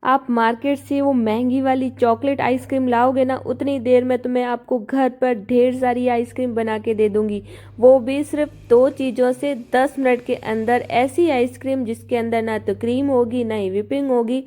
आप मार्केट से वो महंगी वाली चॉकलेट आइसक्रीम लाओगे ना, उतनी देर में तो मैं आपको घर पर ढेर सारी आइसक्रीम बना के दे दूंगी, वो भी सिर्फ 2 चीज़ों से 10 मिनट के अंदर। ऐसी आइसक्रीम जिसके अंदर ना तो क्रीम होगी ना ही विपिंग होगी,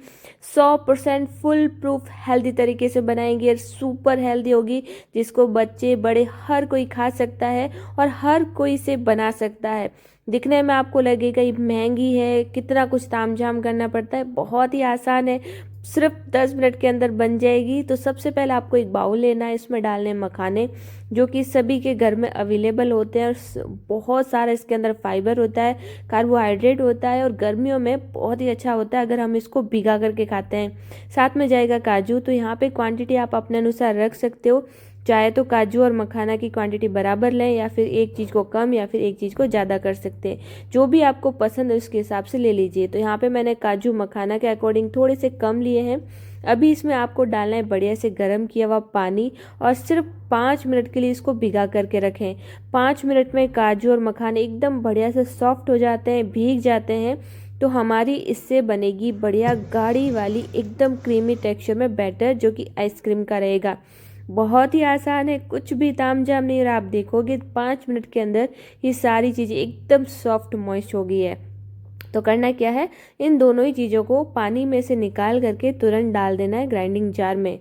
100% फुल प्रूफ हेल्दी तरीके से बनाएंगे और सुपर हेल्दी होगी, जिसको बच्चे बड़े हर कोई खा सकता है और हर कोई से बना सकता है। दिखने में आपको लगेगा ये महंगी है, कितना कुछ तामझाम करना पड़ता है, बहुत ही आसान है, सिर्फ 10 मिनट के अंदर बन जाएगी। तो सबसे पहले आपको एक बाउल लेना है, इसमें डालने मखाने जो कि सभी के घर में अवेलेबल होते हैं और बहुत सारा इसके अंदर फाइबर होता है, कार्बोहाइड्रेट होता है और गर्मियों में बहुत ही अच्छा होता है अगर हम इसको भिगा करके खाते हैं। साथ में जाएगा काजू, तो यहाँ पे क्वांटिटी आप अपने अनुसार रख सकते हो, चाहे तो काजू और मखाना की क्वांटिटी बराबर लें या फिर एक चीज़ को कम या फिर एक चीज़ को ज़्यादा कर सकते हैं, जो भी आपको पसंद है उसके हिसाब से ले लीजिए। तो यहाँ पे मैंने काजू मखाना के अकॉर्डिंग थोड़े से कम लिए हैं। अभी इसमें आपको डालना है बढ़िया से गर्म किया हुआ पानी और सिर्फ 5 मिनट के लिए इसको भिगा करके रखें। 5 मिनट में काजू और मखाने एकदम बढ़िया से सॉफ्ट हो जाते हैं, भीग जाते हैं, तो हमारी इससे बनेगी बढ़िया गाढ़ी वाली एकदम क्रीमी टेक्सचर में बैटर, जो कि आइसक्रीम का रहेगा। बहुत ही आसान है, कुछ भी तामझाम नहीं, और आप देखोगे 5 मिनट के अंदर ये सारी चीज़ें एकदम सॉफ्ट मॉइस्ट हो गई है। तो करना क्या है, इन दोनों ही चीज़ों को पानी में से निकाल करके तुरंत डाल देना है ग्राइंडिंग जार में।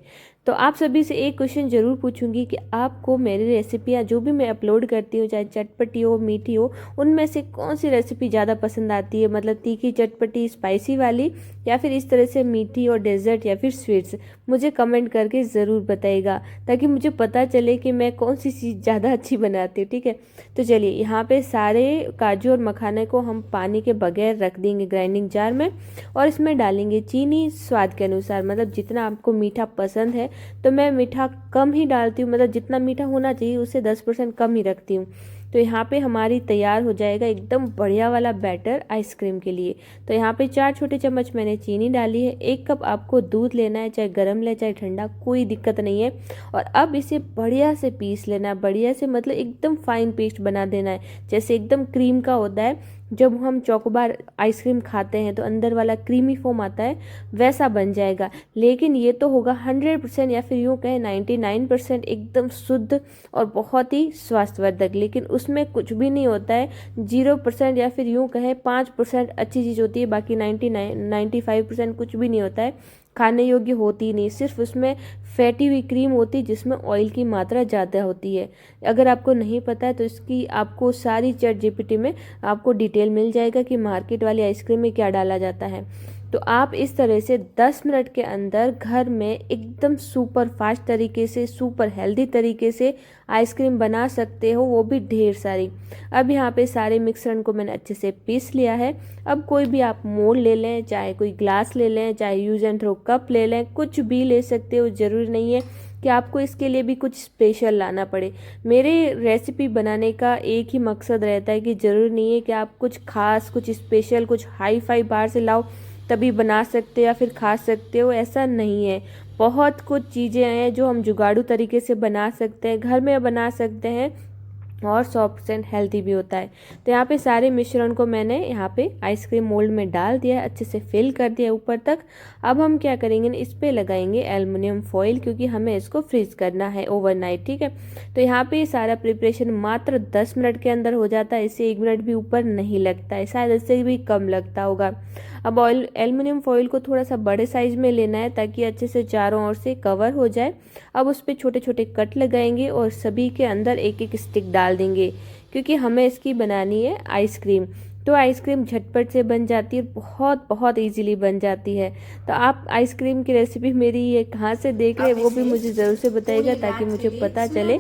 तो आप सभी से एक क्वेश्चन ज़रूर पूछूंगी कि आपको मेरी रेसिपियाँ जो भी मैं अपलोड करती हूँ, चाहे चटपटी हो मीठी हो, उनमें से कौन सी रेसिपी ज़्यादा पसंद आती है, मतलब तीखी चटपटी स्पाइसी वाली या फिर इस तरह से मीठी और डेजर्ट या फिर स्वीट्स। मुझे कमेंट करके ज़रूर बताइएगा ताकि मुझे पता चले कि मैं कौन सी चीज़ ज़्यादा अच्छी बनाती हूँ। ठीक है, तो चलिए यहाँ पे सारे काजू और मखाने को हम पानी के बगैर रख देंगे ग्राइंडिंग जार में और इसमें डालेंगे चीनी स्वाद के अनुसार, मतलब जितना आपको मीठा पसंद है। तो मैं मीठा कम ही डालती हूँ, मतलब जितना मीठा होना चाहिए उससे 10% कम ही रखती हूँ। तो यहाँ पे हमारी तैयार हो जाएगा एकदम बढ़िया वाला बैटर आइसक्रीम के लिए। तो यहाँ पे 4 छोटे चम्मच मैंने चीनी डाली है। 1 कप आपको दूध लेना है, चाहे गर्म ले चाहे ठंडा, कोई दिक्कत नहीं है। और अब इसे बढ़िया से पीस लेना है, बढ़िया से मतलब एकदम फाइन पेस्ट बना देना है, जैसे एकदम क्रीम का होता है। जब हम चॉकोबार आइसक्रीम खाते हैं तो अंदर वाला क्रीमी फोम आता है, वैसा बन जाएगा। लेकिन ये तो होगा 100% या फिर यूँ कहें 99% एकदम शुद्ध और बहुत ही स्वास्थ्यवर्धक। लेकिन उसमें कुछ भी नहीं होता है, 0% या फिर यूँ कहें 5% अच्छी चीज़ होती है, बाकी 95% कुछ भी नहीं होता है, खाने योग्य होती ही नहीं। सिर्फ उसमें फैटी हुई क्रीम होती है जिसमें ऑयल की मात्रा ज़्यादा होती है। अगर आपको नहीं पता है तो इसकी आपको सारी चैट जीपीटी में आपको डिटेल मिल जाएगा कि मार्केट वाली आइसक्रीम में क्या डाला जाता है। तो आप इस तरह से 10 मिनट के अंदर घर में एकदम सुपर फास्ट तरीके से, सुपर हेल्दी तरीके से आइसक्रीम बना सकते हो, वो भी ढेर सारी। अब यहाँ पे सारे मिश्रण को मैंने अच्छे से पीस लिया है। अब कोई भी आप मोल्ड ले लें, चाहे कोई ग्लास ले लें, चाहे यूज एंड थ्रो कप ले लें, कुछ भी ले सकते हो। ज़रूरी नहीं है कि आपको इसके लिए भी कुछ स्पेशल लाना पड़े। मेरे रेसिपी बनाने का एक ही मकसद रहता है कि ज़रूरी नहीं है कि आप कुछ खास, कुछ स्पेशल, कुछ हाई फाई बाहर से लाओ तभी बना सकते हो या फिर खा सकते हो, ऐसा नहीं है। बहुत कुछ चीज़ें हैं जो हम जुगाड़ू तरीके से बना सकते हैं, घर में बना सकते हैं और 100% हेल्दी भी होता है। तो यहाँ पे सारे मिश्रण को मैंने यहाँ पे आइसक्रीम मोल्ड में डाल दिया है, अच्छे से फिल कर दिया ऊपर तक। अब हम क्या करेंगे, इस पे लगाएंगे एल्युमिनियम फॉइल, क्योंकि हमें इसको फ्रीज करना है ओवरनाइट। ठीक है, तो यहाँ पे सारा प्रिपरेशन मात्र 10 मिनट के अंदर हो जाता है, इससे 1 मिनट भी ऊपर नहीं लगता है, शायद इससे भी कम लगता होगा। अब एल्युमिनियम फॉइल को थोड़ा सा बड़े साइज में लेना है ताकि अच्छे से चारों ओर से कवर हो जाए। अब उस पर छोटे छोटे कट लगाएंगे और सभी के अंदर एक एक स्टिक डाल देंगे, क्योंकि हमें इसकी बनानी है आइसक्रीम। तो आइसक्रीम झटपट से बन जाती है, बहुत बहुत इजीली बन जाती है। तो आप आइसक्रीम की रेसिपी मेरी ये कहाँ से देख रहे हैं वो भी मुझे ज़रूर से बताइएगा, ताकि मुझे पता चले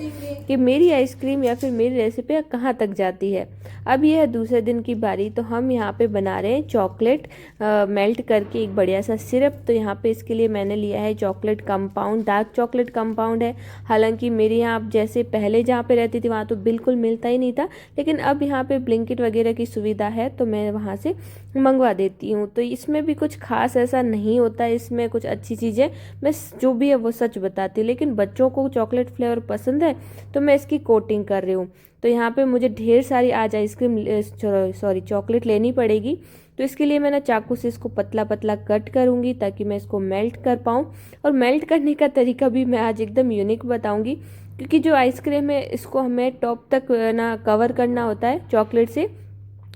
कि मेरी आइसक्रीम या फिर मेरी रेसिपी कहाँ तक जाती है। अब यह है दूसरे दिन की बारी। तो हम यहाँ पे बना रहे हैं चॉकलेट मेल्ट करके एक बढ़िया सा सिरप। तो यहाँ पे इसके लिए मैंने लिया है chocolate compound, dark chocolate compound है। हालांकि मेरे यहाँ जैसे पहले जहाँ पे रहती थी वहाँ तो बिल्कुल मिलता ही नहीं था, लेकिन अब यहाँ पे ब्लिंकिट वगैरह की सुविधा है तो मैं वहाँ से मंगवा देती हूँ। तो इसमें भी कुछ खास ऐसा नहीं होता है, इसमें कुछ अच्छी चीज़ें मैं जो भी है वो सच बताती हूँ। लेकिन बच्चों को चॉकलेट फ्लेवर पसंद है तो मैं इसकी कोटिंग कर रही हूँ। तो यहाँ पे मुझे ढेर सारी आज आइसक्रीम चॉकलेट लेनी पड़ेगी। तो इसके लिए मैं ना चाकू से इसको पतला पतला कट करूँगी ताकि मैं इसको मेल्ट कर पाऊँ। और मेल्ट करने का तरीका भी मैं आज एकदम यूनिक बताऊँगी, क्योंकि जो आइसक्रीम है इसको हमें टॉप तक ना कवर करना होता है चॉकलेट से।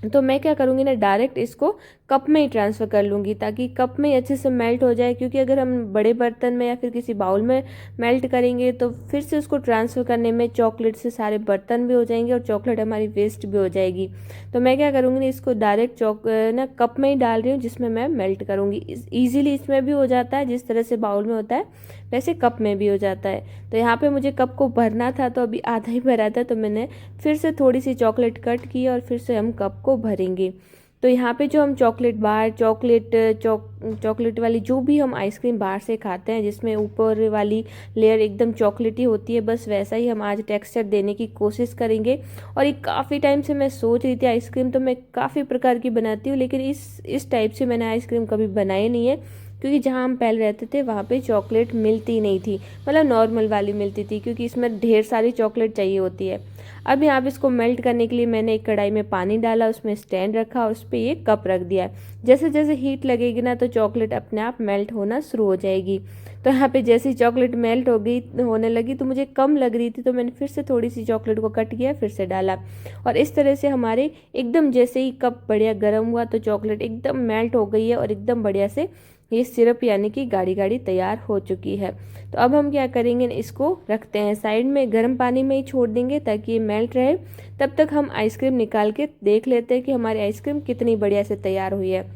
तो मैं क्या करूँगी ना, डायरेक्ट इसको कप में ही ट्रांसफ़र कर लूँगी ताकि कप में ही अच्छे से मेल्ट हो जाए, क्योंकि अगर हम बड़े बर्तन में या फिर किसी बाउल में मेल्ट करेंगे तो फिर से उसको ट्रांसफ़र करने में चॉकलेट से सारे बर्तन भी हो जाएंगे और चॉकलेट हमारी वेस्ट भी हो जाएगी। तो मैं क्या करूँगी ना, इसको डायरेक्ट ना कप में ही डाल रही हूँ जिसमें मैं मेल्ट करूँगी। ईजिली इसमें भी हो जाता है, जिस तरह से बाउल में होता है वैसे कप में भी हो जाता है। तो यहाँ पे मुझे कप को भरना था तो अभी आधा ही भरा था, तो मैंने फिर से थोड़ी सी चॉकलेट कट की और फिर से हम कप को भरेंगे। तो यहाँ पे जो हम चॉकलेट बार चॉकलेट वाली जो भी हम आइसक्रीम बाहर से खाते हैं जिसमें ऊपर वाली लेयर एकदम चॉकलेटी होती है, बस वैसा ही हम आज टेक्सचर देने की कोशिश करेंगे। और ये काफ़ी टाइम से मैं सोच रही थी, आइसक्रीम तो मैं काफ़ी प्रकार की बनाती हूँ लेकिन इस टाइप से मैंने आइसक्रीम कभी बनाई नहीं है, क्योंकि जहाँ हम पहले रहते थे वहाँ पे चॉकलेट मिलती नहीं थी, मतलब नॉर्मल वाली मिलती थी, क्योंकि इसमें ढेर सारी चॉकलेट चाहिए होती है। अब यहाँ पे इसको मेल्ट करने के लिए मैंने एक कढ़ाई में पानी डाला, उसमें स्टैंड रखा, उस पर एक कप रख दिया। जैसे जैसे हीट लगेगी ना तो चॉकलेट अपने आप मेल्ट होना शुरू हो जाएगी। तो यहाँ पे जैसे ही चॉकलेट मेल्ट होने लगी तो मुझे कम लग रही थी, तो मैंने फिर से थोड़ी सी चॉकलेट को कट किया, फिर से डाला। और इस तरह से हमारे एकदम जैसे ही कप बढ़िया गर्म हुआ तो चॉकलेट एकदम मेल्ट हो गई है और एकदम बढ़िया से ये सिरप यानी कि गाढ़ी गाढ़ी तैयार हो चुकी है। तो अब हम क्या करेंगे, इसको रखते हैं साइड में, गर्म पानी में ही छोड़ देंगे ताकि ये मेल्ट रहे। तब तक हम आइसक्रीम निकाल के देख लेते हैं कि हमारी आइसक्रीम कितनी बढ़िया से तैयार हुई है।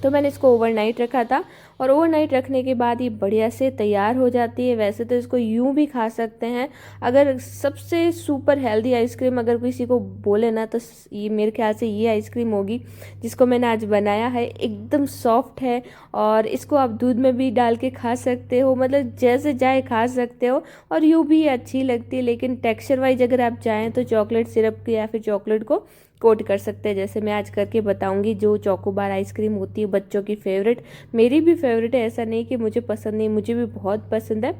तो मैंने इसको ओवरनाइट रखा था और ओवरनाइट रखने के बाद ये बढ़िया से तैयार हो जाती है। वैसे तो इसको यूं भी खा सकते हैं, अगर सबसे सुपर हेल्दी आइसक्रीम अगर किसी को बोले ना तो ये मेरे ख्याल से ये आइसक्रीम होगी जिसको मैंने आज बनाया है। एकदम सॉफ्ट है और इसको आप दूध में भी डाल के खा सकते हो, मतलब जैसे चाहे खा सकते हो, और यूँ भी अच्छी लगती है। लेकिन टेक्सचर वाइज अगर आप चाहें तो चॉकलेट सिरप या फिर चॉकलेट को कोट कर सकते हैं, जैसे मैं आज करके बताऊंगी। जो चोकोबार आइसक्रीम होती है बच्चों की फेवरेट, मेरी भी फेवरेट है, ऐसा नहीं कि मुझे पसंद नहीं, मुझे भी बहुत पसंद है।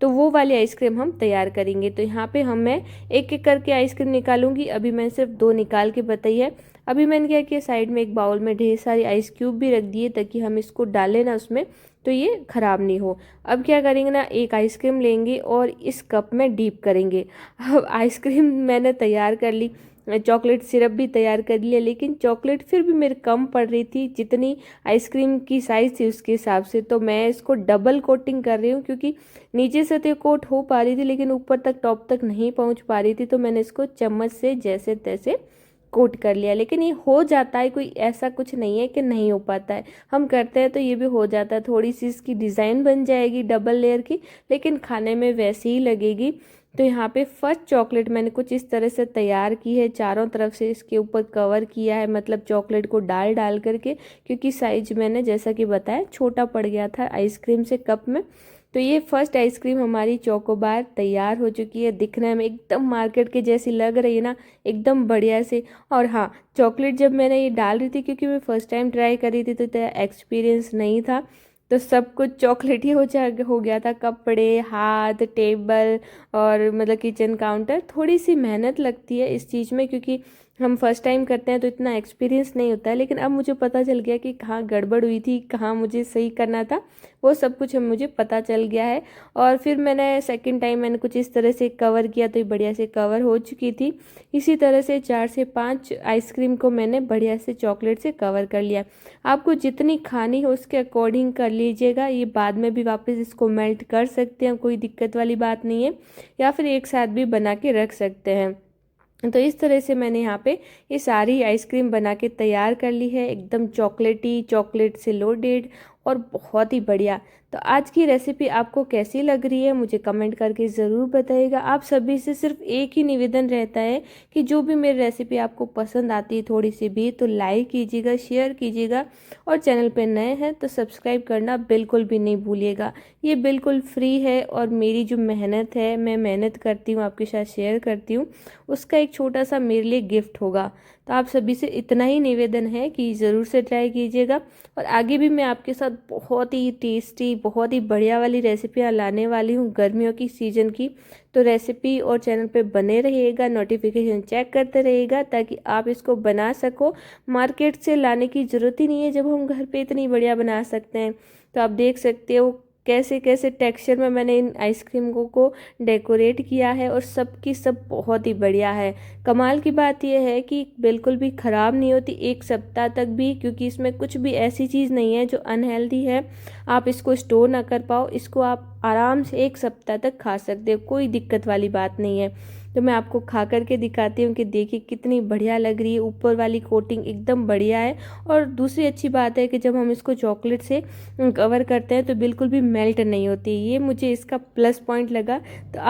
तो वो वाली आइसक्रीम हम तैयार करेंगे। तो यहाँ पे मैं एक एक करके आइसक्रीम निकालूंगी। अभी मैंने सिर्फ 2 निकाल के बताई है। अभी मैंने क्या किया, साइड में एक बाउल में ढेर सारी आइस क्यूब भी रख दिए ताकि हम इसको डालें ना उसमें तो ये ख़राब नहीं हो। अब क्या करेंगे ना, एक आइसक्रीम लेंगे और इस कप में डीप करेंगे। अब आइसक्रीम मैंने तैयार कर ली, चॉकलेट सिरप भी तैयार कर लिया, लेकिन चॉकलेट फिर भी मेरे कम पड़ रही थी जितनी आइसक्रीम की साइज़ थी उसके हिसाब से। तो मैं इसको डबल कोटिंग कर रही हूँ, क्योंकि नीचे से तो कोट हो पा रही थी लेकिन ऊपर तक टॉप तक नहीं पहुँच पा रही थी। तो मैंने इसको चम्मच से जैसे तैसे कोट कर लिया। लेकिन ये हो जाता है, कोई ऐसा कुछ नहीं है कि नहीं हो पाता है, हम करते हैं तो ये भी हो जाता है। थोड़ी सी इसकी डिज़ाइन बन जाएगी डबल लेयर की, लेकिन खाने में वैसी ही लगेगी। तो यहाँ पे फर्स्ट चॉकलेट मैंने कुछ इस तरह से तैयार की है, चारों तरफ से इसके ऊपर कवर किया है, मतलब चॉकलेट को डाल डाल करके, क्योंकि साइज मैंने जैसा कि बताया छोटा पड़ गया था आइसक्रीम से कप में। तो ये फर्स्ट आइसक्रीम हमारी चोकोबार तैयार हो चुकी है। दिखने में एकदम मार्केट के जैसी लग रही है ना, एकदम बढ़िया से। और हाँ, चॉकलेट जब मैंने ये डाल रही थी, क्योंकि मैं फर्स्ट टाइम ट्राई करी थी तो इतना एक्सपीरियंस नहीं था, तो सब कुछ चॉकलेट ही हो गया था। कपड़े, हाथ, टेबल और मतलब किचन काउंटर। थोड़ी सी मेहनत लगती है इस चीज़ में, क्योंकि हम फर्स्ट टाइम करते हैं तो इतना एक्सपीरियंस नहीं होता है। लेकिन अब मुझे पता चल गया कि कहाँ गड़बड़ हुई थी, कहाँ मुझे सही करना था, वो सब कुछ मुझे पता चल गया है। और फिर मैंने सेकंड टाइम मैंने कुछ इस तरह से कवर किया तो ये बढ़िया से कवर हो चुकी थी। इसी तरह से 4 से 5 आइसक्रीम को मैंने बढ़िया से चॉकलेट से कवर कर लिया। आपको जितनी खानी हो उसके अकॉर्डिंग कर लीजिएगा, ये बाद में भी वापस इसको मेल्ट कर सकते हैं, कोई दिक्कत वाली बात नहीं है, या फिर एक साथ भी बना के रख सकते हैं। तो इस तरह से मैंने यहाँ पे ये सारी आइसक्रीम बना के तैयार कर ली है, एकदम चॉकलेटी, चॉकलेट से लोडेड और बहुत ही बढ़िया। तो आज की रेसिपी आपको कैसी लग रही है मुझे कमेंट करके ज़रूर बताइएगा। आप सभी से सिर्फ एक ही निवेदन रहता है कि जो भी मेरी रेसिपी आपको पसंद आती है थोड़ी सी भी, तो लाइक कीजिएगा, शेयर कीजिएगा, और चैनल पे नए हैं तो सब्सक्राइब करना बिल्कुल भी नहीं भूलिएगा। ये बिल्कुल फ्री है और मेरी जो मेहनत है, मैं मेहनत करती हूँ, आपके साथ शेयर करती हूँ, उसका एक छोटा सा मेरे लिए गिफ्ट होगा। तो आप सभी से इतना ही निवेदन है कि ज़रूर से ट्राई कीजिएगा, और आगे भी मैं आपके साथ बहुत ही टेस्टी, बहुत ही बढ़िया वाली रेसिपियाँ लाने वाली हूँ गर्मियों की सीज़न की। तो रेसिपी और चैनल पे बने रहिएगा, नोटिफिकेशन चेक करते रहिएगा ताकि आप इसको बना सको। मार्केट से लाने की ज़रूरत ही नहीं है जब हम घर पे इतनी बढ़िया बना सकते हैं। तो आप देख सकते हो कैसे कैसे टेक्सचर में मैंने इन आइसक्रीम को डेकोरेट किया है और सबकी सब बहुत ही बढ़िया है। कमाल की बात यह है कि बिल्कुल भी ख़राब नहीं होती 1 सप्ताह तक भी, क्योंकि इसमें कुछ भी ऐसी चीज़ नहीं है जो अनहेल्दी है आप इसको स्टोर ना कर पाओ। इसको आप आराम से 1 सप्ताह तक खा सकते हो, कोई दिक्कत वाली बात नहीं है। तो मैं आपको खा करके दिखाती हूँ कि देखिए कितनी बढ़िया लग रही है, ऊपर वाली कोटिंग एकदम बढ़िया है। और दूसरी अच्छी बात है कि जब हम इसको चॉकलेट से कवर करते हैं तो बिल्कुल भी मेल्ट नहीं होती, ये मुझे इसका प्लस पॉइंट लगा। तो